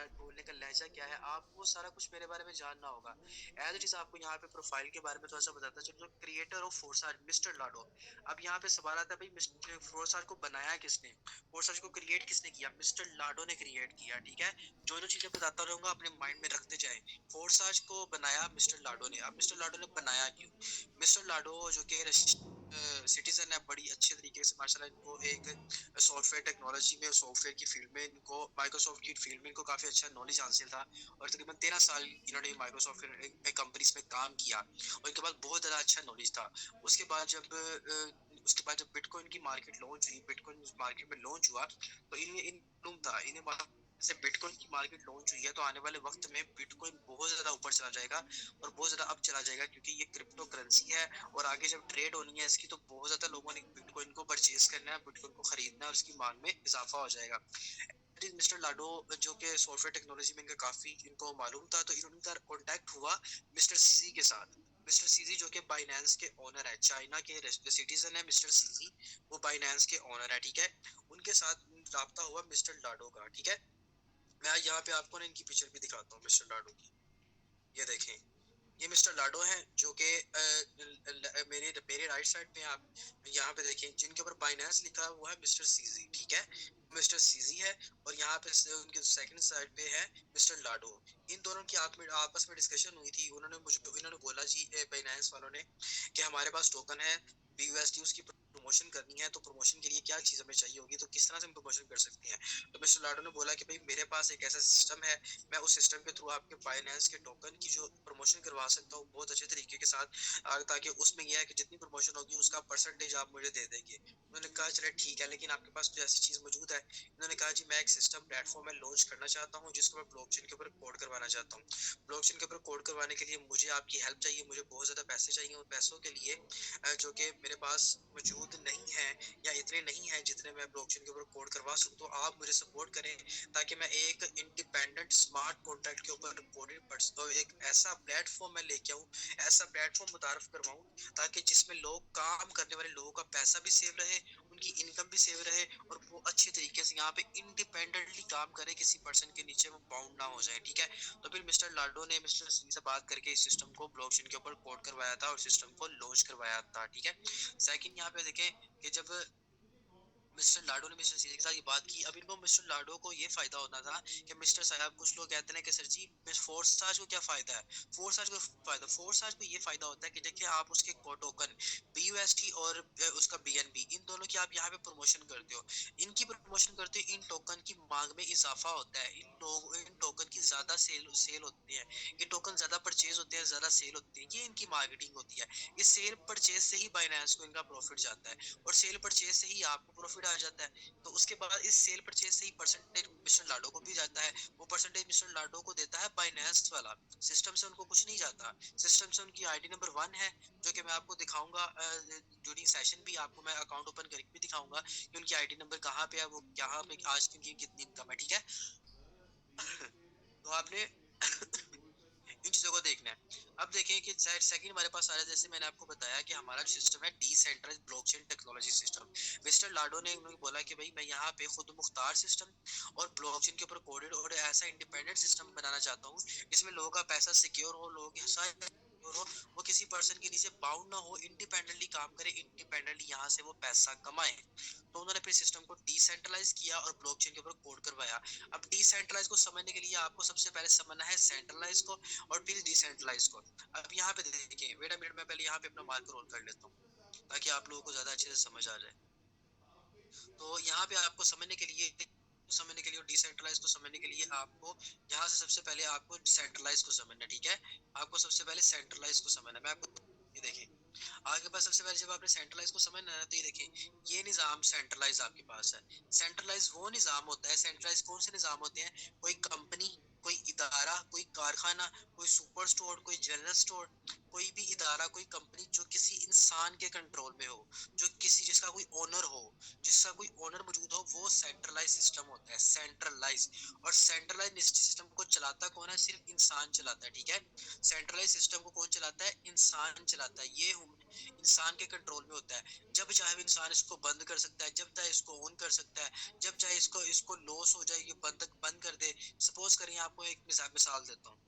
मेरा बोलने का लहजा क्या है, आपको वो सारा कुछ मेरे बारे में जानना होगा। एज़ इट इज़ आपको यहाँ पे प्रोफाइल के बारे में थोड़ा-सा बताता चलूँ, तो क्रिएटर ऑफ फोर्सार मिस्टर लाडो। अब यहाँ पे सवाल आता है भाई मिस्टर फोर्सार को बनाया किसने? फोर्सार को क्रिएट किसने किया? मिस्टर लाडो ने क्रिएट किया, ठीक है? जो-जो चीज़ें बताता रहूँगा अपने माइंड में रखते जाएँ। फोर्सार को बनाया मिस्टर लाडो ने। अब मिस्टर लाडो ने बनाया क्यों? मिस्टर लाडो जो कि सिटीज़न है, बड़ी अच्छे तरीके से माशाल्लाह इनको एक सॉफ्टवेयर टेक्नोलॉजी में, सॉफ्टवेयर की फील्ड में इनको माइक्रोसॉफ्ट की फील्ड में इनको काफ़ी अच्छा नॉलेज हासिल था और तकरीबन 13 साल इन्होंने माइक्रोसॉफ्ट कंपनीज में काम किया और इनके पास बहुत ज़्यादा अच्छा नॉलेज था। उसके बाद जब बिटकॉइन की मार्केट लॉन्च हुई, बिटकॉइन मार्केट में लॉन्च हुआ, तो इन्हें इन मालूम था, इन्हें मालूम से बिटकॉइन की मार्केट लॉन्च हुई है तो आने वाले वक्त में बिटकॉइन बहुत ज़्यादा ऊपर चला जाएगा और बहुत ज़्यादा अप चला जाएगा, क्योंकि ये क्रिप्टो करेंसी है और आगे जब ट्रेड होनी है इसकी, तो बहुत ज़्यादा लोगों ने बिटकॉइन को परचेज करना है, बिटकॉइन को खरीदना है और उसकी मांग में इजाफा हो जाएगा। मिस्टर लाडो जो कि सॉफ्टवेयर टेक्नोलॉजी में इनका काफी इनको मालूम था, तो इन्होंने कॉन्टैक्ट हुआ मिस्टर सीजी के साथ। मिस्टर सीजी जो कि बाइनेंस के ओनर है, चाइना के सिटीजन है मिस्टर सीजी, वो बाइनेंस के ओनर है, ठीक है? उनके साथ राब्ता हुआ मिस्टर लाडो का, ठीक है? मैं यहाँ पे आपको ना इनकी पिक्चर भी दिखाता हूँ मिस्टर लाडो की। ये देखें, ये मिस्टर लाडो हैं जो कि मेरे मेरे राइट साइड पे आप यहाँ पे देखें, जिनके ऊपर बाइनेंस लिखा हुआ है मिस्टर सीजी, ठीक है? मिस्टर सीजी है और यहाँ पे उनके सेकंड साइड पे है मिस्टर लाडो। इन दोनों की आपस में डिस्कशन हुई थी। इन्होंने बोला जी बाइनेंस वालों ने कि हमारे पास टोकन है बीयूएसडी, उसकी प्रमोशन करनी है, तो प्रमोशन के लिए क्या चीज हमें चाहिए होगी, तो किस तरह से हम प्रमोशन कर सकते हैं? तो मिस्टर लाडो ने बोला कि भाई मेरे पास एक ऐसा सिस्टम है, मैं उस सिस्टम के थ्रू आपके बाइनेंस के टोकन की जो प्रमोशन करवा सकता हूँ बहुत अच्छे तरीके के साथ, ताकि उसमें यह है कि जितनी प्रमोशन होगी उसका परसेंटेज आप मुझे दे देंगे। उन्होंने कहा चले ठीक है, लेकिन आपके पास कोई ऐसी चीज मौजूद है? उन्होंने कहा जी मैं एक सिस्टम प्लेटफॉर्म में लॉन्च करना चाहता हूँ जिसको मैं ब्लॉकचेन के ऊपर कोड करवाना चाहता हूँ। ब्लॉकचेन के ऊपर कोड करवाने के लिए मुझे आपकी हेल्प चाहिए, मुझे बहुत ज्यादा पैसे चाहिए, उन पैसों के लिए जो कि मेरे पास मौजूद नहीं है या इतने नहीं है जितने मैं ब्लॉकचेन के ऊपर कोड करवा सकूं, तो आप मुझे सपोर्ट करें ताकि मैं एक इंडिपेंडेंट स्मार्ट कॉन्ट्रैक्ट के ऊपर तो एक ऐसा प्लेटफॉर्म मैं लेके आऊं, ऐसा प्लेटफॉर्म मुतारफ करवाऊं ताकि जिसमें लोग काम करने वाले लोगों का पैसा भी सेव रहे, उनकी इनकम भी सेव रहे और वो अच्छे तरीके से यहाँ पे इंडिपेंडेंटली काम करे, किसी पर्सन के नीचे वो बाउंड ना हो जाए, ठीक है? तो फिर मिस्टर लाडो ने मिस्टर सिंह से बात करके इस सिस्टम को ब्लॉकचेन के ऊपर कोड करवाया था और सिस्टम को लॉन्च करवाया था, ठीक है? सेकंड यहाँ पे देखें कि जब मिस्टर लाडो ने मिस्टर सीजी के साथ ये बात की, अब इनको मिस्टर लाडो को ये फायदा होना था कि मिस्टर साहब, कुछ लोग कहते हैं कि सर जी फोर्स चार्ज को क्या फायदा है? फोर्स चार्ज को ये फायदा होता है कि देखिए आप उसके टोकन बीयूएसटी और उसका बीएनबी, इन दोनों की आप यहाँ पे प्रमोशन करते हो, इनकी प्रमोशन करते हो, इन टोकन की मांग में इजाफा होता है, इन टोकन की ज्यादा सेल सेल होती है, ये टोकन ज्यादा परचेज होते हैं, ज्यादा सेल होती है, ये इनकी मार्केटिंग होती है। ये सेल परचेज से ही बाइनेंस को इनका प्रॉफिट जाता है और सेल परचेज से ही आपको प्रॉफिट आ जाता है। तो उसके बाद इस सेल परचेज से ही परसेंटेज मिस्टर लाडो को भी जाता है, वो परसेंटेज मिस्टर लाडो को देता है बाइनेंस वाला। सिस्टम से उनको कुछ नहीं जाता, सिस्टम से उनकी आईडी नंबर 1 है, जो कि मैं आपको दिखाऊंगा ड्यूरिंग सेशन भी, आपको मैं अकाउंट ओपन करके भी दिखाऊंगा कि उनकी आईडी नंबर कहाँ पे है, वो कहाँ पे आज की उनकी कितनी इनकम है, ठीक है? तो आपने इन चीजों को देखना है। अब देखिए कि सेकंड हमारे पास आ रहा है, जैसे मैंने आपको बताया कि हमारा जो सिस्टम है decentralised blockchain technology system. Mister Lado ने उन्होंने बोला कि भाई मैं यहाँ पे खुद मुख्तार सिस्टम और ब्लॉकचेन के ऊपर कोडेड और ऐसा इंडिपेंडेंट सिस्टम बनाना चाहता हूँ जिसमें लोगों का पैसा सिक्योर हो, लोगों की सारी secure हो, वो किसी पर्सन के नीचे बाउंड ना हो, इंडिपेंडेंटली काम करे, इंडिपेंडेंटली यहाँ से वो पैसा कमाए। तो उन्होंने फिर सिस्टम को डिसेंट्रलाइज किया और ब्लॉकचेन के ऊपर कोड करवाया। अब डिसेंट्रलाइज को समझने के लिए आपको सबसे पहले समझना है सेंट्रलाइज को और फिर डिसेंट्रलाइज को। अब यहाँ पे देखिए, वेट अ मिनट, मैं पहले यहाँ पे अपना मार्कर रोल कर लेता हूँ ताकि आप लोगों को ज्यादा अच्छे से समझ आ जाए। तो यहाँ पे आपको समझने के लिए और डिसेंट्रलाइज को समझने के लिए आपको यहाँ से सबसे पहले आपको सेंट्रलाइज को समझना, ठीक है? आपको सबसे पहले सेंट्रलाइज को समझना। मैं आपको ये देखिए, आपके पास सबसे पहले जब आपने सेंट्रलाइज को समझना है ना, तो ये देखिए, ये निजाम सेंट्रलाइज आपके पास है। सेंट्रलाइज वो निजाम होता है, सेंट्रलाइज कौन से निजाम होते हैं? कोई कंपनी, कोई इदारा, कोई कारखाना, कोई सुपर स्टोर, कोई जनरल स्टोर, कोई भी इदारा, कोई कंपनी जो किसी इंसान के कंट्रोल में हो, जो किसी जिसका कोई ओनर हो, जिसका कोई ओनर मौजूद हो, वो सेंट्रलाइज सिस्टम होता है, सेंट्रलाइज। और सेंट्रलाइज सिस्टम को चलाता कौन है? सिर्फ इंसान चलाता है, ठीक है? सेंट्रलाइज सिस्टम को कौन चलाता है? इंसान चलाता है। ये इंसान के कंट्रोल में होता है। जब चाहे वो इंसान इसको बंद कर सकता है, जब चाहे इसको ऑन कर सकता है, जब चाहे इसको इसको लॉस हो जाए ये बंद बंद कर दे। सपोज करिए, आपको एक मिसाल देता हूँ।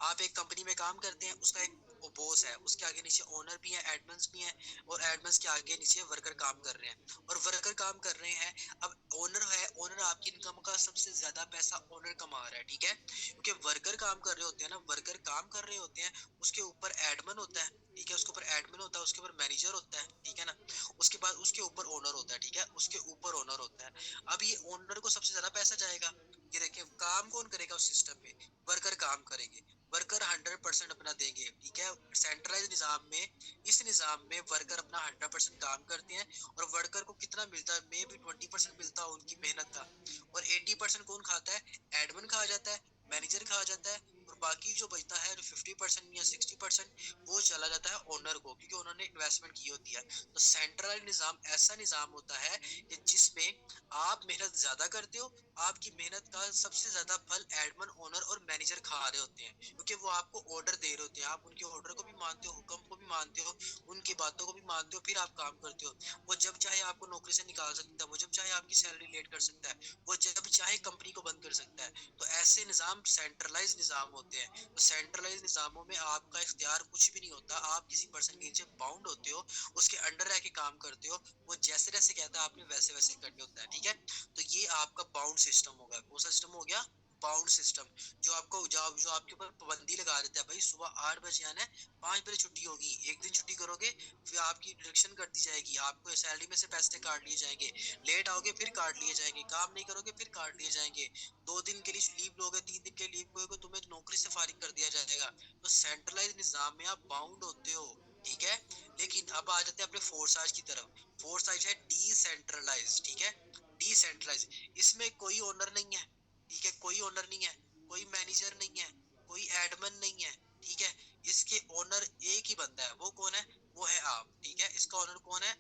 आप एक कंपनी में काम करते हैं, उसका एक बॉस है, उसके आगे नीचे ओनर भी है, एडमन्स भी है, और एडमन्स के आगे नीचे वर्कर काम कर रहे हैं, और वर्कर काम कर रहे हैं। अब ओनर है, ओनर आपकी इनकम का सबसे ज्यादा पैसा ओनर कमा रहा है, ठीक है, क्योंकि वर्कर काम कर रहे होते हैं ना, वर्कर काम कर रहे होते हैं, उसके ऊपर एडमन होता है, ठीक है, उसके ऊपर एडमिन होता है, उसके ऊपर मैनेजर होता है, ठीक है ना, उसके बाद उसके ऊपर ओनर होता है, ठीक है, उसके ऊपर ओनर होता है। अब ये ओनर को सबसे ज्यादा पैसा जाएगा। ये देखिए, काम कौन करेगा उस सिस्टम में? वर्कर काम करेंगे, वर्कर 100% अपना देंगे, ठीक है। सेंट्रलाइज निजाम में, इस निजाम में वर्कर अपना 100% काम करते हैं, और वर्कर को कितना मिलता है? मे भी 20% मिलता है उनकी मेहनत का, और 80% कौन खाता है? एडमिन खा जाता है, मैनेजर खा जाता है, और बाकी जो बचता है 50% या 60%, वो चला जाता है ओनर को, क्योंकि उन्होंने इन्वेस्टमेंट की होती है। तो सेंट्रलाइज निजाम ऐसा निजाम होता है कि जिसमें आप मेहनत ज्यादा करते हो, आपकी मेहनत का सबसे ज्यादा फल एडमिन, ओनर और मैनेजर खा रहे होते हैं, क्योंकि वो आपको ऑर्डर दे रहे होते हैं, आप उनके ऑर्डर को भी मानते हो, हुक्म को भी मानते हो, उनकी बातों को भी मानते हो, फिर आप काम करते हो। वो जब चाहे आपको नौकरी से निकाल सकता है, वो जब चाहे आपकी सैलरी लेट कर सकता है, वो जब चाहे कंपनी को बंद कर सकता है। तो ऐसे निजाम सेंट्रलाइज निजाम होते हैं। तो सेंट्रलाइज निजामों में आपका इख्तियार कुछ भी नहीं होता, आप किसी पर्सन के नीचे बाउंड होते हो, उसके अंडर रह के काम करते हो, वो जैसे जैसे कहता है आपने वैसे वैसे करने होता है, ठीक है। तो ये आपका बाउंड सिस्टम होगा। कौन सा सिस्टम हो गया? Bound system. जो आपके ऊपर पाबंदी लगा देता है, भाई सुबह 8 बजे आना है, 5 बजे छुट्टी होगी, एक दिन छुट्टी करोगे फिर आपकी डिडक्शन कर दी जाएगी, आपको सैलरी में से पैसे काट लिए जाएंगे, लेट आओगे फिर काट लिए जाएंगे, काम नहीं करोगे फिर काट लिए जाएंगे, 2 दिन के लिए लीव लोगे, 3 दिन के लीव लोगे, तुम्हें नौकरी से फारिग कर दिया जाएगा। तो सेंट्रलाइज निजाम में आप बाउंड होते हो, ठीक है। लेकिन अब आ जाते हैं अपने फोर्स आर्ज की तरफ। फोर्स आर्ज है डिसेंट्रलाइज, ठीक है, डिसेंट्रलाइज। इसमें कोई ओनर नहीं है, ठीक है, कोई ओनर नहीं है, कोई मैनेजर नहीं है, कोई एडमन नहीं है, ठीक है। इसके ओनर एक ही बंदा है, वो कौन है? वो है आप, ठीक है। इसका ओनर कौन है?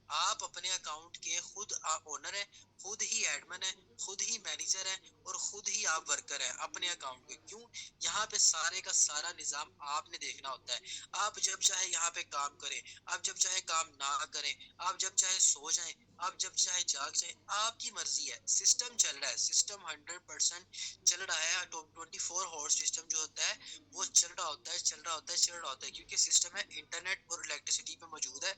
आप अपने अकाउंट के खुद ओनर है, खुद ही एडमन है, खुद ही मैनेजर है, और खुद ही आप वर्कर है अपने अकाउंट के। क्यों? यहाँ पे सारे का सारा निजाम आपने देखना होता है। आप जब चाहे यहाँ पे काम करें, आप जब चाहे काम ना करें, आप जब चाहे सो जाएं, आप जब चाहे जाग जाए, आपकी मर्जी है। सिस्टम चल रहा है, सिस्टम 100% चल रहा है। 24 हॉर्स सिस्टम जो होता है वो चल रहा होता है, चल रहा होता है, चल रहा होता है, क्योंकि सिस्टम है इंटरनेट और इलेक्ट्रिसिटी पे मौजूद है,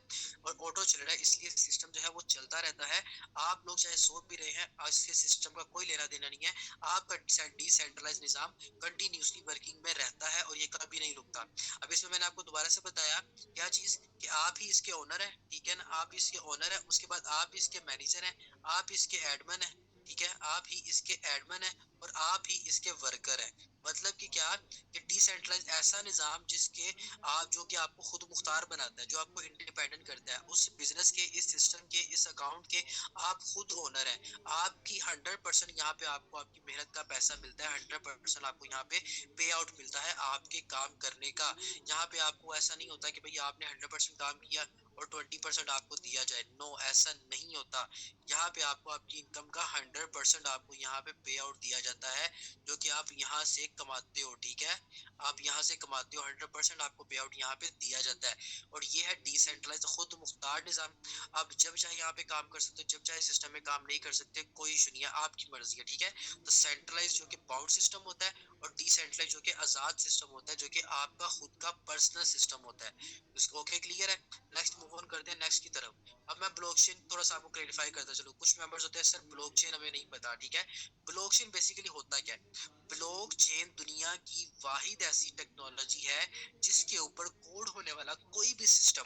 और ऑटो चल रहा है, इसलिए सिस्टम जो है वो चलता रहता है। आप लोग चाहे सो भी रहे हैं, इससे सिस्टम का कोई लेना देना नहीं है। आपका डिसेंट्रलाइज निजाम कंटिन्यूसली वर्किंग में रहता है, और ये कभी नहीं रुकता। अब इसमें मैंने आपको दोबारा से बताया क्या चीज, कि आप ही इसके ओनर है, ठीक है ना, आप इसके ओनर है, उसके बाद आप इसके मैनेजर हैं, आप इसके एडमन है, ठीक है, आप ही इसके एडमन है, और आप ही इसके वर्कर है। मतलब कि क्या, कि डिसेंट्रलाइज ऐसा निजाम जिसके आप, जो कि आपको खुद मुख्तार बनाता है, जो आपको इंडिपेंडेंट करता है, उस बिजनेस के, इस सिस्टम के, इस अकाउंट के आप खुद ओनर हैं। आपकी 100% यहाँ पे आपको आपकी मेहनत का पैसा मिलता है, 100% आपको यहाँ पे पे आउट मिलता है आपके काम करने का। यहाँ पे आपको ऐसा नहीं होता कि भाई आपने 100% काम किया और 20% आपको दिया जाए, नो, ऐसा नहीं होता। यहाँ पे आपको आपकी इनकम का 100% आपको यहाँ पे पे आउट दिया जाता है, जो कि आप यहाँ से कमाते हो, ठीक है, आप यहाँ से कमाते हो, 100% आपको पे आउट यहाँ पे दिया जाता है। और ये है डिसेंट्रलाइज, खुद मुख्तार निजाम। आप जब चाहे यहाँ पे काम कर सकते हो, जब चाहे सिस्टम में काम नहीं कर सकते, कोई इशू नहीं है, आपकी मर्जी है, ठीक है। तो सेंट्रलाइज जो कि बाउंड सिस्टम होता है, और डिसेंट्रलाइज जो कि आजाद सिस्टम होता है, जो कि आपका खुद का पर्सनल सिस्टम होता है। ओके, क्लियर है? नेक्स्ट मूव ऑन करते हैं नेक्स्ट की तरफ। अब मैं ब्लॉकचेन थोड़ा सा आपको क्लैरिफाई करता चलूं। कुछ मेंबर्स होते हैं, सर ब्लॉकचेन हमें नहीं पता, ठीक है। ब्लॉकचेन बेसिकली होता क्या है? ब्लॉकचेन दुनिया की वाहिद ऐसी टेक्नोलॉजी है जिसके ऊपर कोड होने वाला कोई भी सिस्टम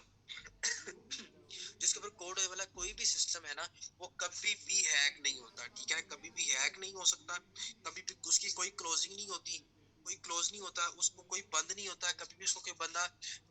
जिसके ऊपर कोड होने वाला कोई भी सिस्टम है ना, वो कभी भी हैक नहीं होता, ठीक है, कभी भी हैक नहीं हो सकता, कभी भी उसकी कोई क्लोजिंग नहीं होती, कोई क्लोज नहीं होता, उसको कोई बंद नहीं होता, कभी भी उसको कोई बंदा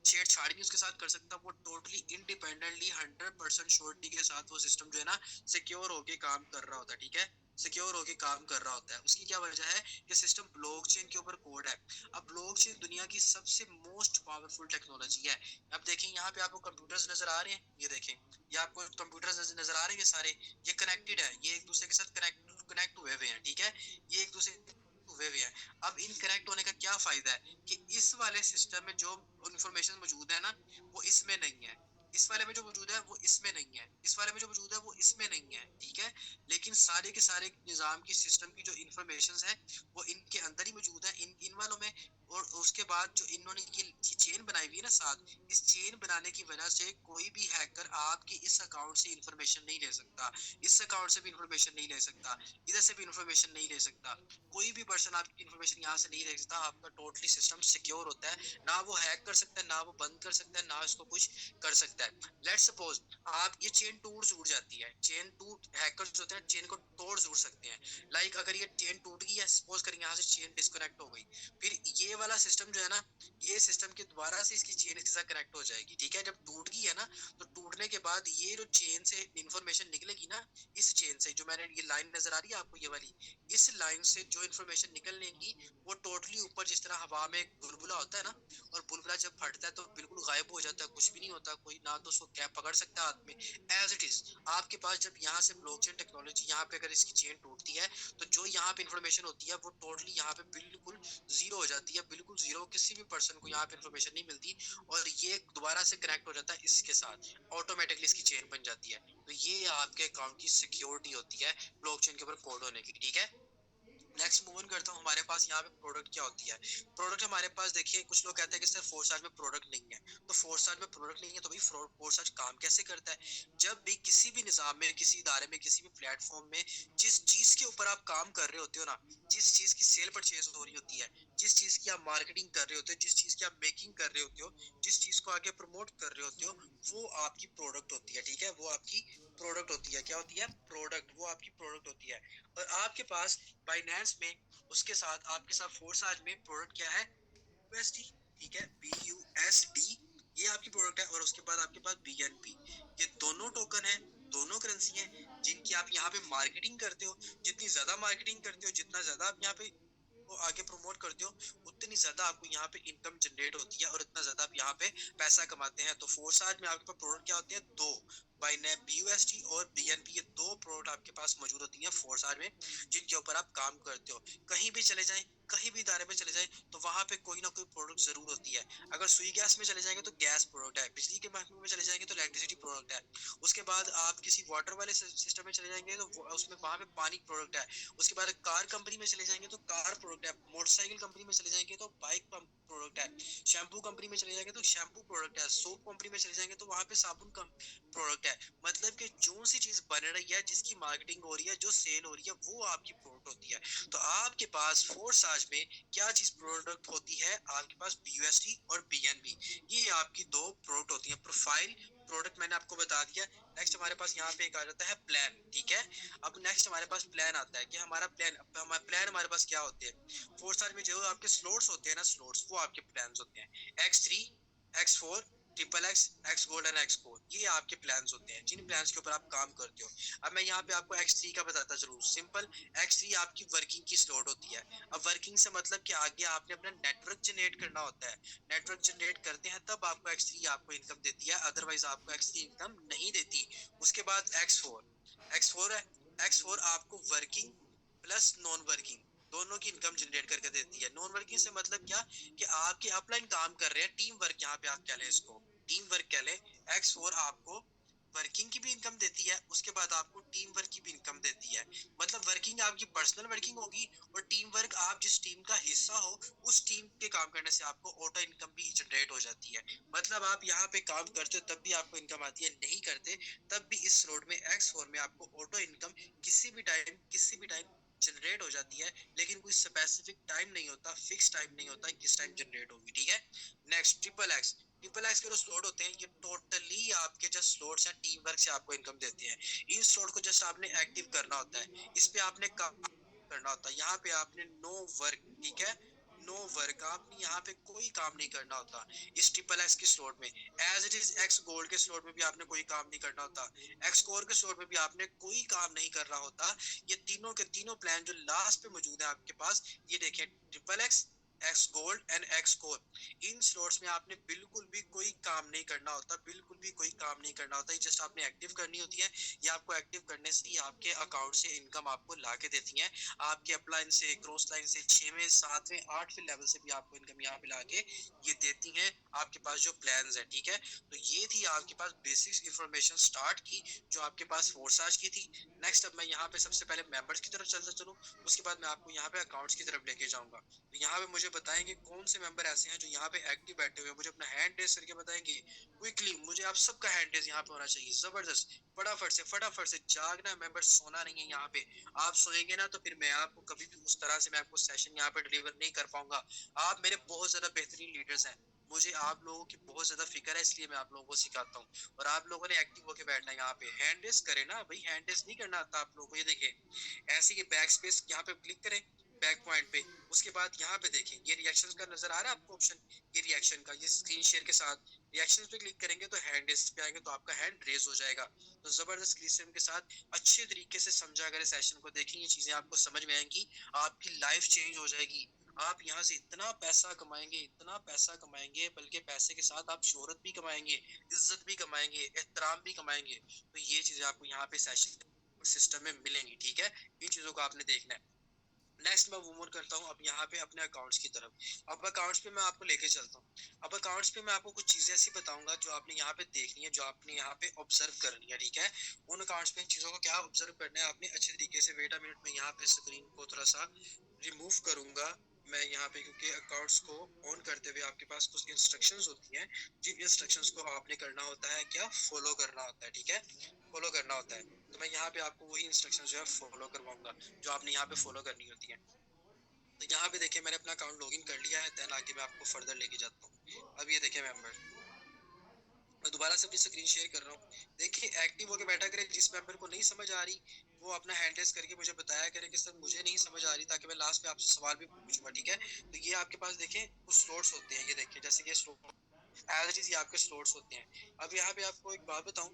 छेड़छाड़ नहीं उसके साथ कर सकता। वो टोटली इंडिपेंडेंटली 100% श्योरिटी के साथ वो सिस्टम जो है ना सिक्योर होके काम कर रहा होता है, ठीक है, सिक्योर होके काम कर रहा होता है। उसकी क्या वजह है? कि सिस्टम ब्लॉकचेन के ऊपर कोड है। अब ब्लॉकचेन दुनिया की सबसे मोस्ट पावरफुल टेक्नोलॉजी है। अब देखें, यहाँ पे आपको कंप्यूटर्स नजर आ रहे हैं, ये देखें, ये आपको कंप्यूटर्स नजर आ रहे हैं, सारे ये कनेक्टेड है, ये एक दूसरे के साथ कनेक्ट हुए हुए हैं, ठीक है, ये एक दूसरे वे भी है। अब इनकरेक्ट होने का क्या फायदा है कि इस वाले सिस्टम में जो इंफॉर्मेशन मौजूद है ना, वो इसमें नहीं है। इस वाले में जो मौजूद है वो इसमें नहीं है, इस वाले में जो मौजूद है वो इसमें नहीं है, ठीक है। लेकिन सारे के सारे निजाम की सिस्टम की जो इंफॉर्मेशन है वो इनके अंदर ही मौजूद है, इन वालों में। और उसके बाद जो इन्होंने ये चेन बनाई हुई है ना साथ, इस चेन बनाने की वजह से कोई भी हैकर आपकी इस अकाउंट से इंफॉर्मेशन नहीं ले सकता, इस अकाउंट से भी इंफॉर्मेशन नहीं ले सकता, इधर से भी इंफॉर्मेशन नहीं ले सकता। कोई भी पर्सन आपकी इन्फॉर्मेशन यहाँ से नहीं ले सकता। आपका टोटली सिस्टम सिक्योर होता है, ना वो हैक कर सकता है, ना वो बंद कर सकता है, ना इसको कुछ कर सकता है। लेट्स सपोज आप ये चेन टूट जाती है, चेन टूट हैकर्स होते हैं चेन को तोड़ जरूर सकते हैं। लाइक अगर ये चेन टूट गई है, सपोज करेंगे यहाँ से चेन डिस्कनेक्ट हो गई, फिर ये वाला सिस्टम जो है ना, ये सिस्टम के दोबारा से इसकी चेन इसके साथ कनेक्ट हो जाएगी, ठीक है। जब टूट गई है ना, तो टूटने के बाद ये जो चेन से इंफॉर्मेशन निकलेगी ना, इस चेन से जो मैंने ये लाइन नजर आ रही है आपको ये वाली, इस लाइन से जो इन्फॉर्मेशन निकलनेगी वो टोटली ऊपर, जिस तरह हवा में बुलबुला होता है ना, और बुलबुला जब फटता है तो बिल्कुल गायब हो जाता है, कुछ भी नहीं होता, कोई ना तो उसको क्या पकड़ सकता है हाथ में। एज इट इज आपके पास जब यहाँ से ब्लॉकचेन टेक्नोलॉजी, यहाँ पे अगर इसकी चेन टूटती है तो जो यहाँ पे इन्फॉर्मेशन होती है वो टोटली यहाँ पे बिल्कुल जीरो हो जाती है, बिल्कुल जीरो। किसी भी पर्सन को यहाँ पे इन्फॉर्मेशन नहीं मिलती, और ये दोबारा से कनेक्ट हो जाता है इसके साथ, ऑटोमेटिकली इसकी चेन बन जाती है। तो ये आपके अकाउंट की सिक्योरिटी होती है ब्लॉकचेन के ऊपर कोड होने की, ठीक है। नेक्स्ट मूव ऑन करता हूँ, हमारे पास यहाँ पे प्रोडक्ट क्या होती है। प्रोडक्ट हमारे पास देखिए, कुछ लोग कहते हैं कि सर फोर स्टार में प्रोडक्ट नहीं है, तो फोर स्टार में प्रोडक्ट नहीं है तो भाई फोर स्टार काम कैसे करता है। जब भी किसी भी निजाम में, किसी इदारे में, किसी भी प्लेटफॉर्म में जिस चीज के ऊपर आप काम कर रहे होते हो ना, जिस चीज की सेल परचेज हो रही होती है, जिस चीज की आप मार्केटिंग कर रहे होते हो, जिस चीज की आप मेकिंग कर रहे होते हो, जिस चीज को आगे प्रमोट कर रहे होते हो, वो आपकी प्रोडक्ट होती है, ठीक है। वो आपकी प्रोडक्ट होती है। क्या होती है? प्रोडक्ट। वो आपकी प्रोडक्ट होती है। और आपके पास बाइनेंस में, उसके साथ आपके साथ फोर्स आज में प्रोडक्ट क्या है? यूएसडी, ठीक है, BUSD, ये आपकी प्रोडक्ट है। और उसके बाद आपके पास BNB, ये दोनों टोकन है, दोनों करेंसी है, जिनकी आप यहाँ पे मार्केटिंग करते हो। जितनी ज्यादा मार्केटिंग करते हो, जितना ज्यादा आप यहाँ पे को आगे प्रमोट करते हो, उतनी ज्यादा आपको यहाँ पे इनकम जनरेट होती है, और उतना ज्यादा आप यहाँ पे पैसा कमाते हैं। तो फोर्स आज में आपके पास प्रोडक्ट क्या होते हैं? दो, BUSD और BNB, ये दो प्रोडक्ट आपके पास मौजूद होती है फोर्स आज में, जिनके ऊपर आप काम करते हो। कहीं भी चले जाएं, कहीं भी इदारे में चले जाए, तो वहां पे कोई ना कोई प्रोडक्ट जरूर होती है। अगर सुई गैस में चले जाएंगे तो गैस प्रोडक्ट है, बिजली के महकमे में चले जाएंगे तो इलेक्ट्रिसिटी प्रोडक्ट है। उसके बाद आप किसी वाटर वाले सिस्टम में चले जाएंगे तो उसमें वहां पे पानी प्रोडक्ट है। उसके बाद कार कंपनी में चले जाएंगे तो कार प्रोडक्ट है। मोटरसाइकिल कंपनी में चले जाएंगे तो बाइक पंप प्रोडक्ट है। शैम्पू कंपनी में चले जाएंगे तो शैम्पू प्रोडक्ट है। सोप कंपनी में चले जाएंगे तो वहां पे साबुन का प्रोडक्ट है। मतलब कि जो सी चीज बन रही है, जिसकी मार्केटिंग हो रही है, जो सेल हो रही है, वो आपकी प्रोडक्ट होती है। तो आपके पास फोर्स आज में क्या चीज प्रोडक्ट होती है? आपके पास BUSD और BNB, ये आपकी दो प्रोडक्ट होती है। प्रोफाइल प्रोडक्ट मैंने आपको बता दिया। नेक्स्ट हमारे पास यहाँ पे एक आ जाता है प्लान, ठीक है। अब नेक्स्ट हमारे पास प्लान आता है कि हमारा प्लान हमारे पास क्या होते हैं। फोर स्टार में जो आपके स्लॉट्स होते हैं ना, स्लॉट्स, वो आपके प्लान होते हैं। X3, X4, XXX, X gold and X core, ये आपके प्लान्स होते हैं, जिन प्लान्स के ऊपर आप काम करते हो। अब मैं यहाँ पे आपको X3 का बताता जरूर, सिंपल। X3 आपकी वर्किंग की स्लॉट होती है। अब वर्किंग से मतलब कि आगे आपने अपना नेटवर्क जनरेट करना होता है। नेटवर्क जनरेट करते हैं तब आपको X3 आपको इनकम देती है, अदरवाइज आपको X3 इनकम नहीं देती। उसके बाद X4 है। X4 आपको वर्किंग प्लस नॉन वर्किंग दोनों की इनकम जनरेट करके देती है। नॉन वर्किंग से मतलब क्या, कि आपके अपलाइन काम कर रहे हैं, टीम वर्क, यहाँ पे आप कह लें इसको टीम वर्क कह लें। X4 आपको वर्किंग की भी इनकम देती है, उसके बाद आपको टीम वर्क की भी इनकम देती है। मतलब वर्किंग आपकी पर्सनल वर्किंग होगी, और टीम वर्क आप जिस टीम का हिस्सा हो, उस टीम के काम करने से आपको ऑटो इनकम भी जनरेट हो जाती है। मतलब आप यहाँ पे काम करते हो तब भी आपको इनकम आती है, नहीं करते तब भी इस रोड में X4 में आपको ऑटो इनकम किसी भी टाइम जनरेट हो जाती है। लेकिन कोई स्पेसिफिक टाइम नहीं होता, फिक्स टाइम नहीं होता किस टाइम जनरेट होगी, ठीक है। नेक्स्ट ट्रिपल एक्स के जो स्लॉट होते हैं, ये टोटली आपके जो स्लॉट्स हैं, टीम वर्क से आपको इनकम देते हैं। इन स्लॉट को जस्ट आपने एक्टिव करना होता है, इस पे आपने काम करना होता है। यहाँ पे आपने नो वर्क, ठीक है, नो वर्क, आपने यहाँ पे कोई काम नहीं करना होता इस ट्रिपल एक्स के स्लॉट में। As it is X gold के स्लॉट में भी आपने कोई काम नहीं करना होता, X कोर के स्लॉट में भी आपने कोई काम नहीं करना होता। ये तीनों के तीनों प्लान जो लास्ट पे मौजूद है आपके पास, ये देखें, triple x, x gold and x core, in slots में आपने बिल्कुल भी कोई काम नहीं करना होता, बिल्कुल भी कोई काम नहीं करना होता, जस्ट आपने एक्टिव करनी होती है। ये आपको एक्टिव करने से ही आपके अकाउंट से इनकम आपको ला के देती है, आपके अपलाइन से, क्रॉस लाइन से, 6वें 7वें 8वें लेवल से भी आपको इनकम यहाँ पे ला के ये देती हैं आपके पास जो प्लान्स है। ठीक है, तो ये थी आपके पास बेसिक इंफॉर्मेशन स्टार्ट की जो आपके पास फोर्स आज की थी। नेक्स्ट अब मैं यहाँ पे सबसे पहले मेंबर्स की तरफ चलता चलूँ, उसके बाद मैं आपको यहाँ पे अकाउंट्स की तरफ लेके जाऊंगा। तो यहाँ पे मुझे बताएंगे कौन से मेंबर ऐसे हैं जो यहाँ पे एक्टिव बैठे हुए हैं, मुझे अपना हैंड रेज करके बताएंगे क्विकली। मुझे आप सबका हैंड रेज यहाँ पे होना चाहिए, जबरदस्त, फटाफट से जागना मेंबर, सोना नहीं है यहाँ पे। आप सोएंगे ना तो फिर मैं आपको कभी भी उस तरह से मैं आपको सेशन यहाँ पे डिलीवर नहीं कर पाऊंगा। आप मेरे बहुत ज्यादा बेहतरीन लीडर्स हैं, मुझे आप लोगों की बहुत ज्यादा फिक्र है, इसलिए मैं आप लोगों को सिखाता हूँ। और आप लोगों ने एक्टिव होकर बैठना है यहाँ पे, हैंड रेस करें ना भाई, हैंड रेस नहीं करना आता आप लोगों को। ये देखिए ऐसे ही बैक स्पेस यहाँ पे क्लिक करें, बैक पॉइंट पे, उसके बाद यहाँ पे देखें ये रिएक्शन का नजर आ रहा है आपको ऑप्शन, ये रिएक्शन का, ये स्क्रीन शेयर के साथ रिएक्शन पे क्लिक करेंगे तो हैंड रेस पे आएंगे तो आपका हैंड रेस हो जाएगा। तो जबरदस्त स्क्रीन के साथ अच्छे तरीके से समझा कर सेशन को देखें, ये चीजें आपको समझ में आएंगी, आपकी लाइफ चेंज हो जाएगी। आप यहाँ से इतना पैसा कमाएंगे, इतना पैसा कमाएंगे, बल्कि पैसे के साथ आप शोहरत भी कमाएंगे, इज्जत भी कमाएंगे, एहतराम भी कमाएंगे। तो ये चीजें आपको यहाँ पे सेशन सिस्टम में मिलेंगी। ठीक है, इन चीजों को आपने देखना है। नेक्स्ट मैं मूव ऑन करता हूँ अब यहाँ पे अपने अकाउंट्स की तरफ। अब अकाउंट्स पे मैं आपको लेके चलता हूँ। अब अकाउंट्स पे मैं आपको कुछ चीजें ऐसी बताऊंगा जो आपने यहाँ पे देखनी है, जो आपने यहाँ पे ऑब्जर्व करनी है। ठीक है, उन अकाउंट्स पे इन चीजों को क्या ऑब्जर्व करना है आपने अच्छे तरीके से। वेट अ मिनट, मैं यहाँ पे स्क्रीन को थोड़ा सा रिमूव करूंगा मैं यहाँ पे, क्योंकि अकाउंट्स को ऑन करते हुए आपके पास कुछ इंस्ट्रक्शंस होती हैं, जिन इंस्ट्रक्शंस को आपने करना होता है क्या, फॉलो करना होता है। ठीक है, फॉलो करना होता है। तो मैं यहाँ पे आपको वही इंस्ट्रक्शंस जो है फॉलो करवाऊंगा जो आपने यहाँ पे फॉलो करनी होती है। तो यहाँ पे देखिए मैंने अपना अकाउंट लॉगिन कर लिया है, देन आगे मैं आपको फर्दर लेके जाता हूँ। अब ये देखिए मेंबर, मैं दोबारा से अपनी स्क्रीन शेयर कर रहा हूँ। देखिए एक्टिव होकर बैठा करें, जिस मेंबर को नहीं समझ आ रही वो अपना हैंड रेस करके मुझे बताया करे कि सर मुझे नहीं समझ आ रही, ताकि मैं लास्ट में आपसे सवाल भी पूछूंगा। ठीक है, तो ये आपके पास देखें कुछ स्लॉट्स होते हैं, ये देखिए जैसे कि स्लॉट एज इट इज ये आपके स्लॉट्स होते हैं। अब यहाँ पे आपको एक बात बताऊं,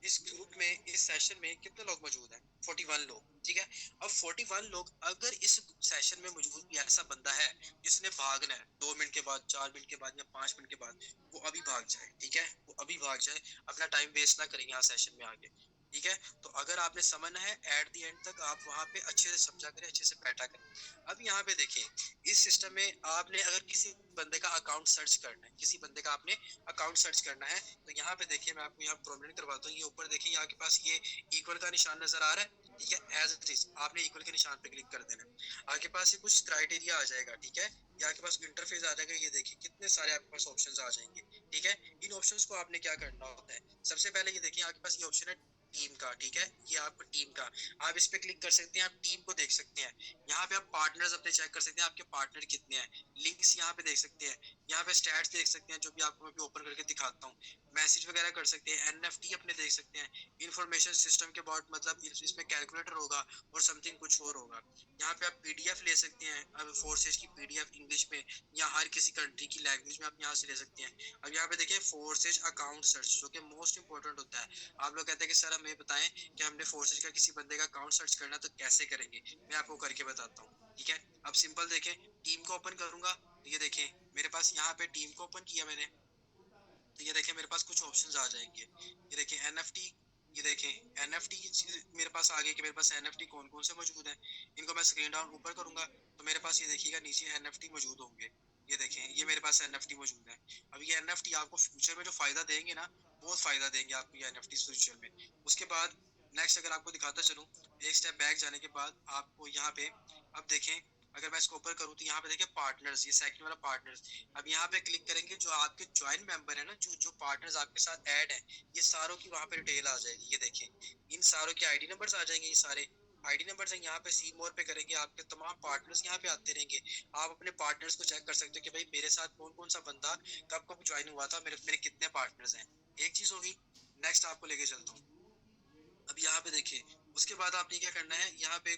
इस ग्रुप में, इस सेशन में कितने लोग मौजूद हैं, 41 लोग। ठीक है, अब 41 लोग, अगर इस सेशन में मौजूद भी ऐसा बंदा है जिसने भागना है 2 मिनट के बाद, 4 मिनट के बाद या 5 मिनट के बाद, वो अभी भाग जाए। ठीक है, वो अभी भाग जाए, अपना टाइम वेस्ट ना करें यहाँ सेशन में आगे। ठीक है, तो अगर आपने समझना है एट द एंड तक आप वहां पे अच्छे से समझा करें, अच्छे से बैठा करें। अब यहाँ पे देखें इस सिस्टम में आपने अगर किसी बंदे का अकाउंट सर्च करना है, किसी बंदे का आपने अकाउंट सर्च करना है, तो यहाँ पे देखिए मैं आपको यहाँ प्रोमिनेंट करवाता हूँ। ये ऊपर देखिए आपके पास ये इक्वल का निशान नजर आ रहा है। ठीक है, एज इट इज आपने इक्वल के निशान पे क्लिक कर देना। आपके पास ये कुछ क्राइटेरिया आ जाएगा। ठीक है, ये आपके पास इंटरफेस आ जाएगा, ये देखिए कितने सारे आपके पास ऑप्शंस आ जाएंगे। ठीक है, इन ऑप्शंस को आपने क्या करना होता है, सबसे पहले ये देखिए आपके पास ये ऑप्शन है टीम का। ठीक है, ये आपको टीम का, आप इस पे क्लिक कर सकते हैं, आप टीम को देख सकते हैं। यहाँ पे आप पार्टनर्स अपने चेक कर सकते हैं, आपके पार्टनर कितने हैं, लिंक्स यहाँ पे देख सकते हैं, यहाँ पे स्टैट्स देख सकते हैं जो भी आपको मैं ओपन करके दिखाता हूँ, मैसेज वगैरह कर सकते हैं, एनएफटी अपने देख सकते हैं, इंफॉर्मेशन सिस्टम के अबाउट, मतलब इसमें कैलकुलेटर होगा और समथिंग कुछ और होगा। यहाँ पे आप पीडीएफ ले सकते हैं, अब फोर्सेज की पीडीएफ इंग्लिश में या हर किसी कंट्री की लैंग्वेज में आप यहाँ से ले सकते हैं। अब यहाँ पे देखिए फोर्सेज अकाउंट सर्च, जो कि मोस्ट इंपोर्टेंट होता है। आप लोग कहते हैं कि सर हमें बताएं कि हमने फोर्सेज का किसी बंदे का अकाउंट सर्च करना तो कैसे करेंगे, मैं आपको करके बताता हूँ। ठीक है, अब सिंपल देखें, टीम को ओपन करूंगा तो ये देखें मेरे पास यहाँ पे टीम को ओपन किया मैंने, तो ये देखें मेरे पास कुछ ऑप्शंस आ जाएंगे। ये देखें एनएफटी, ये देखें एनएफटी की चीज मेरे पास आ गई कि मेरे पास एनएफटी कौन कौन से मौजूद है। इनको मैं स्क्रीन डाउन ऊपर करूंगा तो मेरे पास ये देखिएगा नीचे एनएफटी मौजूद होंगे। ये देखें ये मेरे पास एनएफटी मौजूद है। अब ये एनएफटी आपको फ्यूचर में जो फायदा देंगे ना, बहुत फायदा देंगे आपको ये एनएफटी फ्यूचर में। उसके बाद नेक्स्ट अगर आपको दिखाता चलूं, एक स्टेप बैक जाने के बाद आपको यहाँ पे, अब देखें अगर मैं इसको ऊपर करूँ तो यहाँ पे देखिए पार्टनर्स, ये सेकंड वाला पार्टनर्स। अब यहाँ पे क्लिक करेंगे, जो आपके ज्वाइन मेंबर है ना, जो जो पार्टनर्स आपके साथ ऐड है, ये सारों की वहां पे डिटेल आ जाएगी। ये देखें इन सारों के आईडी नंबर्स आ जाएंगे, ये सारे आईडी नंबर्स हैं। यहाँ पे सी मोर पे करेंगे, आपके तमाम पार्टनर्स यहाँ पे आते रहेंगे। आप अपने पार्टनर्स को चेक कर सकते हो कि भाई मेरे साथ कौन कौन सा बंदा कब कब ज्वाइन हुआ था, मेरे मेरे कितने पार्टनर्स हैं। एक चीज होगी। नेक्स्ट आपको लेके चलता हूँ। अब यहाँ पे देखिए उसके बाद आपने क्या करना है, यहाँ पे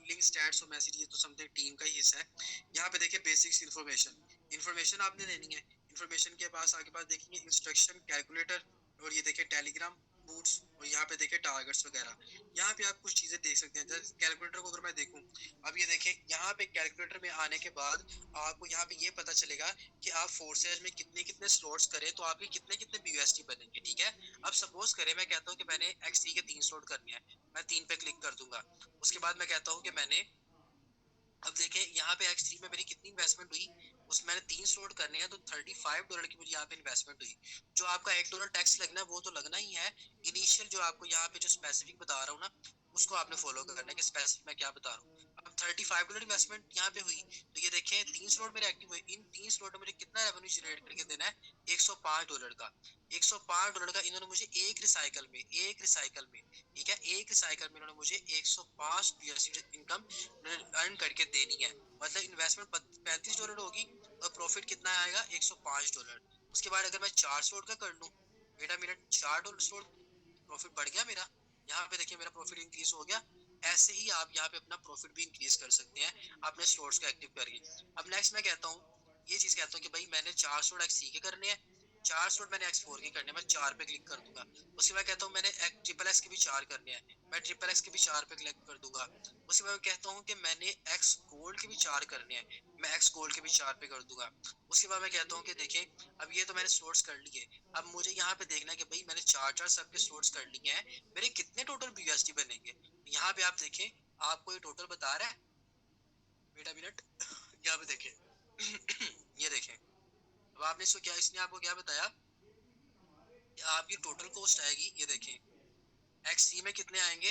लिंक स्टैट्स और मैसेज, ये तो समथिंग टीम का ही हिस्सा है। यहाँ पे देखिए बेसिक्स इन्फॉर्मेशन, इन्फॉर्मेशन आपने देनी है। इन्फॉर्मेशन के पास आगे पास देखेंगे इंस्ट्रक्शन कैलकुलेटर, और ये देखिए टेलीग्राम, बूट्स, और यहाँ पे देखें टारगेट्स वगैरह। यहाँ पे आप कुछ चीजें देख सकते हैं। जैसे कैलकुलेटर को अगर मैं देखूं, अब ये देखें यहाँ पे कैलकुलेटर में आने के बाद आपको यहाँ पे ये पता चलेगा कि आप फोर्सेज में कितने कितने स्लॉट्स करें तो आपके कितने कितने बीयूएसटी बनेंगे। ठीक है, अब सपोज करें मैं कहता हूँ कि मैंने एक्स3 के 3 स्लॉट करने हैं, मैं 3 पे क्लिक कर दूंगा। उसके बाद मैं कहता हूँ कि मैंने, अब देखें यहाँ पे एक्स3 में मेरी कितनी इन्वेस्टमेंट हुई, उसमें मैंने 3 स्लॉट करने हैं तो $35 की मुझे यहाँ पे इन्वेस्टमेंट हुई। जो आपका $1 टैक्स लगना है वो तो लगना ही है। इनिशियल जो आपको यहाँ पे जो स्पेसिफिक बता रहा हूँ ना, उसको आपने फॉलो करना है कि स्पेसिफिक मैं क्या बता रहा हूँ। अब $35 इन्वेस्टमेंट यहाँ पे हुई, तो ये देखें 3 स्लॉट मेरे एक्टिव हुए। इन 3 स्लॉट में मुझे कितना रेवेन्यू जनरेट करके देना है, $105 का। $105 का इन्होंने मुझे एक रिसाइकल में, ठीक है, एक रिसाइकल में इन्होंने मुझे 105 यूएसडी इनकम अर्न करके देनी है। मतलब इन्वेस्टमेंट $35 होगी और प्रॉफिट कितना आएगा, $105। उसके बाद अगर मैं 4 स्लॉट का कर लूं, बेटा मेरा $4 स्लॉट प्रॉफिट बढ़ गया मेरा। यहाँ पे देखिए मेरा प्रॉफिट इंक्रीज हो गया। ऐसे ही आप यहाँ पे अपना प्रॉफिट भी इंक्रीज कर सकते हैं अपने स्लॉट्स को एक्टिव करके। अब नेक्स्ट मैं कहता हूँ, ये चीज कहता हूँ कि भाई मैंने 4 स्लॉट एक्स3 के करने हैं, 4 स्लॉट मैंने एक्स4 के करने हैं, मैं 4 पे क्लिक कर दूंगा। उसके बाद कहता हूँ मैंने ट्रिपल एक्स के भी 4 करने हैं, मैं ट्रिपल एक्स के भी 4 पे क्लिक कर दूंगा। उसके बाद मैं कहता हूँ कि मैंने एक्स गोल्ड के भी 4 करने हैं, मैं एक्स गोल्ड के भी 4 पे कर दूंगा। उसके बाद मैं कहता हूँ कि देखें अब ये तो मैंने स्लॉट्स कर लिए, अब मुझे यहाँ पे देखना है कि भाई मैंने 4 सबके स्लॉट्स कर लिए हैं, मेरे कितने टोटल बीयूएसडी बनेंगे। यहाँ पे आप देखें, आपको ये टोटल बता रहा है, वेट अ मिनट, यहाँ पे देखें ये देखें। अब आपने इसको क्या, इसने आपको क्या बताया कि आपकी टोटल कॉस्ट आएगी, ये देखें एक्स3 में कितने आएंगे,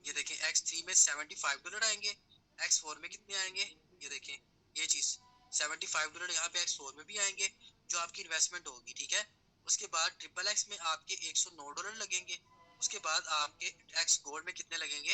ये देखें एक्स3 में $75 आएंगे, एक्स4 में कितने आएंगे, ये देखें ये चीज $75 यहाँ पे एक्स4 में भी आएंगे जो आपकी इन्वेस्टमेंट होगी। ठीक है, उसके बाद ट्रिपल एक्स में आपके $109 लगेंगे। उसके बाद आपके एक्स गोल्ड में कितने लगेंगे,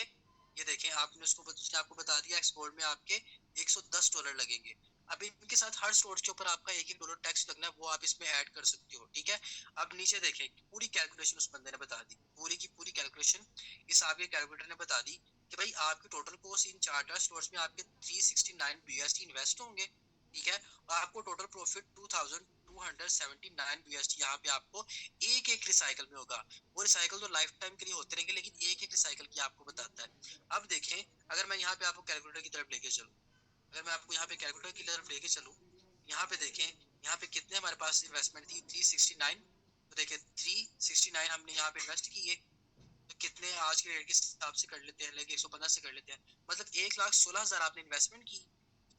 ये देखें आपने उसने आपको बता दिया एक्स गोल्ड में आपके $110 लगेंगे। अब इनके साथ हर स्लॉट के ऊपर आपका $1 टैक्स लगना है, वो आप इसमें ऐड कर सकते हो। ठीक है, अब नीचे देखें पूरी कैलकुलेशन उस बंदे ने बता दी, पूरी की पूरी कैलकुलेशन इस आपके कैलकुलेटर ने बता दी कि भाई आपकी total cost in charter stores में आपके 369 बीएसटी इन्वेस्ट होंगे। ठीक है, और आपको टोटल प्रॉफिट 2279 बीएसटी यहाँ पे आपको एक एक रिसाइकल में होगा। वो रिसाइकल तो लाइफ टाइम के लिए होते रहेंगे, लेकिन एक एक रिसाइकल की आपको बताता है। अब देखें अगर मैं यहाँ पे आपको कैलकुलेटर की तरफ लेके चलूँ, अगर मैं आपको यहाँ पे कैलकुलेटर की तरफ लेके चलूँ, यहाँ पे देखें यहाँ पे कितने हमारे पास इन्वेस्टमेंट थी, 369। तो देखें 369 हमने यहाँ पे इन्वेस्ट की है, तो कितने आज के रेट के हिसाब से कर लेते हैं, लेकिन 115 से कर लेते हैं, मतलब 1,16,000 आपने इन्वेस्टमेंट की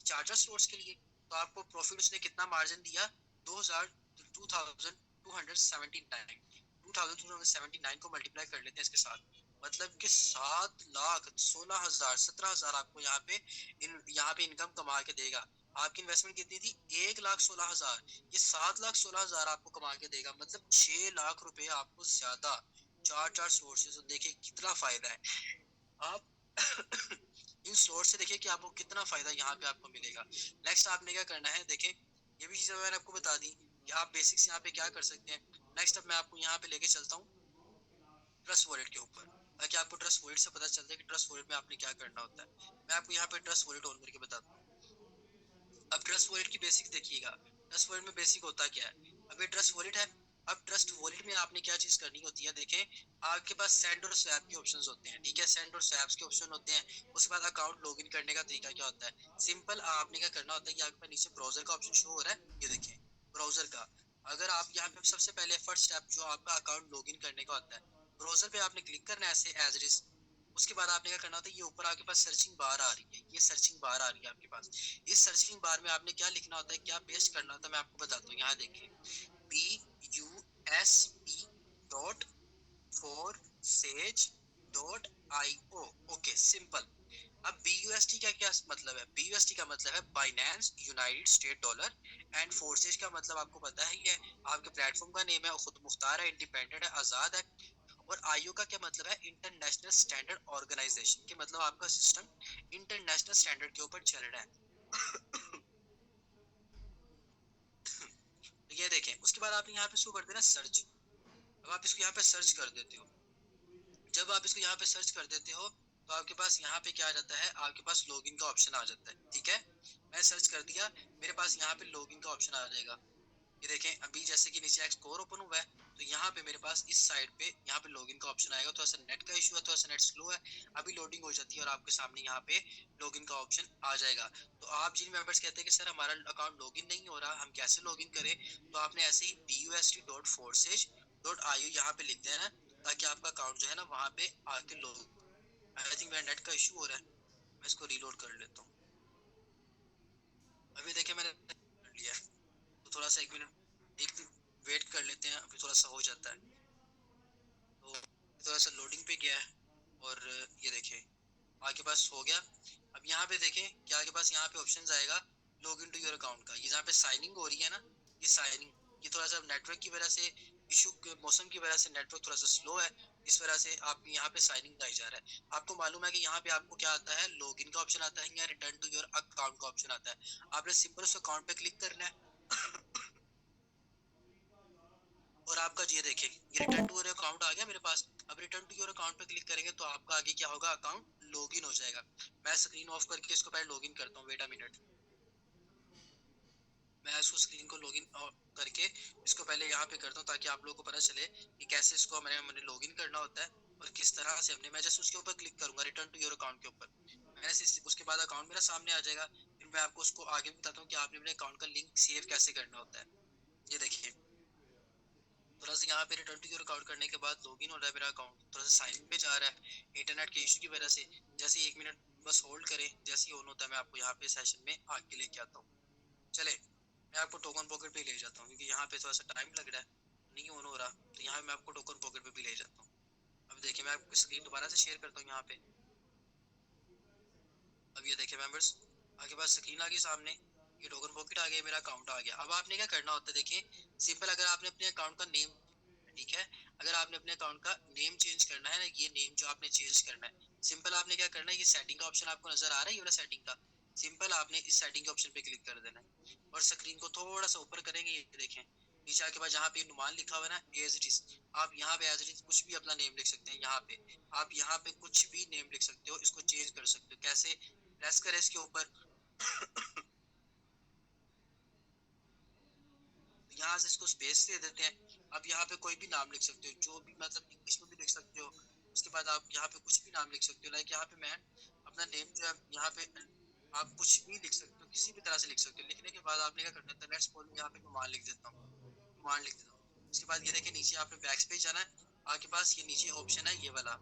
चार्जर स्टोर्स के लिए। तो आपको प्रॉफिट उसने कितना मार्जिन दिया, 2279 को मल्टीप्लाई कर लेते हैं इसके साथ, मतलब कि 7,16,000 17,000 आपको यहाँ पे इनकम कमा के देगा। आपकी इन्वेस्टमेंट कितनी थी, 1,16,000, ये 7,16,000 आपको कमा के देगा, मतलब 6 लाख रुपए आपको ज्यादा। चार सोर्सेज, तो देखिए कितना फायदा है। आप इन सोर्स से देखिए कि आपको कितना फायदा यहाँ पे आपको मिलेगा। नेक्स्ट आपने क्या करना है, देखें ये भी चीजें मैंने आपको बता दी कि आप बेसिक्स यहाँ पे क्या कर सकते हैं। नेक्स्ट अब मैं आपको यहाँ पे लेके चलता हूँ ट्रस्ट वॉलेट के ऊपर, ताकि आपको ट्रस्ट वॉलेट से पता चलता है कि ट्रस्ट वॉलेट में आपने क्या करना होता है। मैं आपको यहाँ पे ट्रस्ट वॉलेट ऑन करके बताता हूँ। अब ट्रस्ट वॉलेट की बेसिक्स देखिएगा, ट्रस्ट वॉलेट में बेसिक होता क्या है। अब ये ट्रस्ट वॉलेट है, अब ट्रस्ट वॉलेट में आपने क्या चीज करनी होती है, देखें आपके पास सेंड और स्वैप के ऑप्शंस होते हैं। ठीक है, सेंड और स्वैप्स के ऑप्शन होते हैं। उसके बाद अकाउंट लॉगिन करने का तरीका क्या होता है, सिंपल आपने क्या करना होता है कि आपके पास नीचे ब्राउजर का ऑप्शन शो हो रहा है, ये देखें ब्राउजर का। अगर आप यहाँ पे सबसे पहले फर्स्ट स्टेप जो आपका अकाउंट लॉगिन करने का होता है, ब्राउजर पे आपने क्लिक करना है ऐसे एज इट इज। उसके बाद आपने क्या करना होता है, ये ऊपर आपके पास सर्चिंग बार आ रही है, ये सर्चिंग बार आ रही है आपके पास। इस सर्चिंग बार में आपने क्या लिखना होता है, क्या पेस्ट करना होता है, मैं आपको बताता हूँ। यहाँ देखिए BUSP.forsage.io, ओके सिंपल। अब BUSD का क्या मतलब है, BUSD का मतलब है Binance United state dollar, and forces का मतलब आपको पता ही है, आपके प्लेटफॉर्म का नेम है, खुद मुख्तार है, इंडिपेंडेंट है, आजाद है। और आईओ का क्या मतलब है, इंटरनेशनल स्टैंडर्ड ऑर्गेनाइजेशन के मतलब आपका सिस्टम इंटरनेशनल स्टैंडर्ड के ऊपर चल रहा है। ये देखें, उसके बाद आपने यहाँ पे इसको कर देना सर्च। अब आप इसको यहाँ पे सर्च कर देते हो, जब आप इसको यहाँ पे सर्च कर देते हो तो आपके पास यहाँ पे क्या आ जाता है, आपके पास लॉगिन का ऑप्शन आ जाता है। ठीक है, मैं सर्च कर दिया, मेरे पास यहाँ पे लॉगिन का ऑप्शन आ जाएगा। ये देखें अभी जैसे कि नीचे एक स्कोर ओपन हुआ है, तो यहाँ पे मेरे पास इस साइड पे यहाँ पे लॉगिन का ऑप्शन आएगा। थोड़ा सा नेट का इशू है, थोड़ा सा नेट स्लो है, अभी लोडिंग हो जाती है और आपके सामने यहाँ पे लॉगिन का ऑप्शन आ जाएगा। तो आप जिन मेंबर्स कहते हैं कि सर हमारा अकाउंट लॉगिन नहीं हो रहा, हम कैसे login करें, तो आपने ऐसे ही bust.forces.io यहाँ पे लिख देना है, ताकि आपका अकाउंट जो है ना वहाँ पे आके लॉग। आई थिंक मेरा नेट का इशू हो रहा है, मैं इसको रीलोड कर लेता हूँ। अभी देखिए मैंने कर लिया है, तो थोड़ा सा 1 मिनट एक वेट कर लेते हैं, अभी थोड़ा सा हो जाता है। तो थोड़ा सा लोडिंग पे गया है और ये देखें आपके पास हो गया। अब यहाँ पे देखें कि आपके पास यहाँ पे ऑप्शन आएगा log in to your account का। ये जहाँ पे साइनिंग हो रही है ना, ये साइनिंग, ये थोड़ा सा नेटवर्क की वजह से इशू, मौसम की वजह से नेटवर्क थोड़ा सा स्लो है, इस वजह से आप यहाँ पे साइनिंग आई जा रहा है। आपको मालूम है कि यहाँ पे आपको क्या आता है, लॉग इन का ऑप्शन आता है या रिटर्न टू योर अकाउंट का ऑप्शन आता है। आपने सिंपल उस अकाउंट पे क्लिक करना है और आपका ये देखें ये रिटर्न टू योर अकाउंट आ गया मेरे पास। अब रिटर्न टू योर अकाउंट पे क्लिक करेंगे तो आपका आगे क्या होगा, अकाउंट लॉगिन हो जाएगा। मैं स्क्रीन ऑफ करके इसको पहले लॉगिन करता हूँ, वेट अ मिनट। मैं इसको स्क्रीन को लॉगिन करके इसको पहले यहाँ पे करता हूँ, ताकि आप लोगों को पता चले कि कैसे इसको मैंने लॉगिन करना होता है और किस तरह से हमने। मैं जस्ट उसके ऊपर क्लिक करूंगा रिटर्न टू योर अकाउंट के ऊपर, मैंने उसके बाद अकाउंट मेरा सामने आ जाएगा। फिर मैं आपको उसको आगे बताता हूँ कि आपने अपने अकाउंट का लिंक सेव कैसे करना होता है। ये देखिए थोड़ा सा यहाँ पे रिटर्न टू योर अकाउंट करने के बाद लॉगिन हो रहा है मेरा अकाउंट, थोड़ा सा साइन इन पे जा रहा है इंटरनेट के इशू की वजह से। जैसे 1 मिनट बस होल्ड करें, जैसे ही ऑन होता है मैं आपको यहाँ पे सेशन में आगे लेके आता हूँ। चले मैं आपको टोकन पॉकेट पे ले जाता हूँ, क्योंकि यहाँ पे थोड़ा सा टाइम लग रहा है, नहीं ऑन हो रहा, तो यहाँ मैं आपको टोकन पॉकेट पे भी ले जाता हूँ। अब देखिए मैं आपको स्क्रीन दोबारा से शेयर करता हूँ यहाँ पे। अब ये देखिए मेंबर्स आपके पास स्क्रीन आ गई सामने, ये टोकन पॉकेट आ गया, मेरा अकाउंट आ गया। अब आपने क्या करना होता है, देखिए सिंपल, अगर आपने अपने अकाउंट का नेम, ठीक है, अगर आपने अपने अकाउंट का नेम चेंज करना है ना, ये नेम जो आपने चेंज करना है, सिंपल आपने क्या करना है, ये सेटिंग का ऑप्शन आपको नजर आ रहा है, ये वाला सेटिंग का, सिंपल आपने इस सेटिंग के ऑप्शन पे क्लिक कर देना है और स्क्रीन को थोड़ा सा ऊपर करेंगे, ये देखें नीचे आके बाद जहाँ पे नुमान लिखा हुआ है ना, एज इट इज, आप यहाँ पे एज इट इज कुछ भी अपना नेम लिख सकते हैं। यहाँ पे आप यहाँ पे कुछ भी नेम लिख सकते हो, इसको चेंज कर सकते हो। कैसे, प्रेस करें इसके ऊपर यहाँ से इसको स्पेस दे देते हैं। आप यहाँ पे कोई भी नाम लिख सकते हो, जो भी, मतलब इंग्लिश में भी लिख सकते हो। उसके बाद आप यहाँ पे कुछ भी नाम लिख सकते हो, लाइक यहाँ पे मैं अपना नेम जो है यहाँ पे आप कुछ भी लिख सकते हो, किसी भी तरह से लिख सकते हो। लिखने के बाद आपने क्या करना है, लेट्स सपोज मैं यहाँ पे नुमान लिख देता हूँ, नुमान लिख देता हूँ। उसके बाद ये देखिए नीचे आपने बैक पे जाना है, आपके पास ये नीचे ऑप्शन है ये वाला,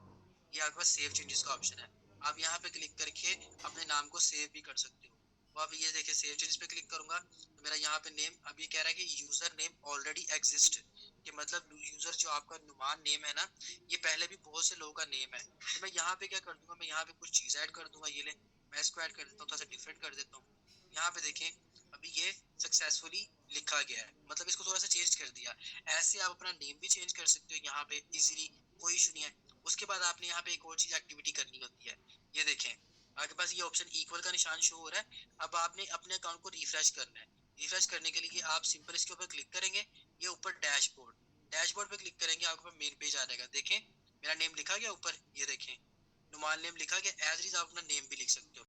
ये आपके पास सेव चेंजेस का ऑप्शन है। आप यहाँ पे क्लिक करके अपने नाम को सेव भी कर सकते हो। तो आप ये देखिए सेव चेंजेस पे क्लिक करूंगा तो मेरा यहाँ पे नेम, अब ये कह रहा है कि यूजर नेम ऑलरेडी एग्जिस्ट, कि मतलब यूजर जो आपका नुमान नेम है ना, ये पहले भी बहुत से लोगों का नेम है। तो मैं यहाँ पे क्या कर दूंगा, मैं यहाँ पे कुछ चीज ऐड कर दूंगा, ये ले मैं इसको ऐड कर देता हूँ, थोड़ा सा डिफरेंट कर देता हूँ। यहाँ पे देखें अभी ये सक्सेसफुली लिखा गया है, मतलब इसको थोड़ा सा चेंज कर दिया। ऐसे आप अपना नेम भी चेंज कर सकते हो यहाँ पे इजीली, कोई इशू नहीं है। उसके बाद आपने यहाँ पे एक और चीज एक्टिविटी करनी होती है, ये देखें आपके पास ये ऑप्शन इक्वल का निशान शो हो रहा है। अब आपने अपने अकाउंट को रिफ्रेश करना है। रिफ्रेश करने के लिए आप सिंपल इसके ऊपर क्लिक करेंगे, ये ऊपर डैशबोर्ड, डैशबोर्ड पे क्लिक करेंगे, आपके पास मेन पेज आ जाएगा। देखें मेरा नेम लिखा गया ऊपर, ये देखें नुमान नेम लिखा गया, एज इज आप अपना नेम भी लिख सकते हो।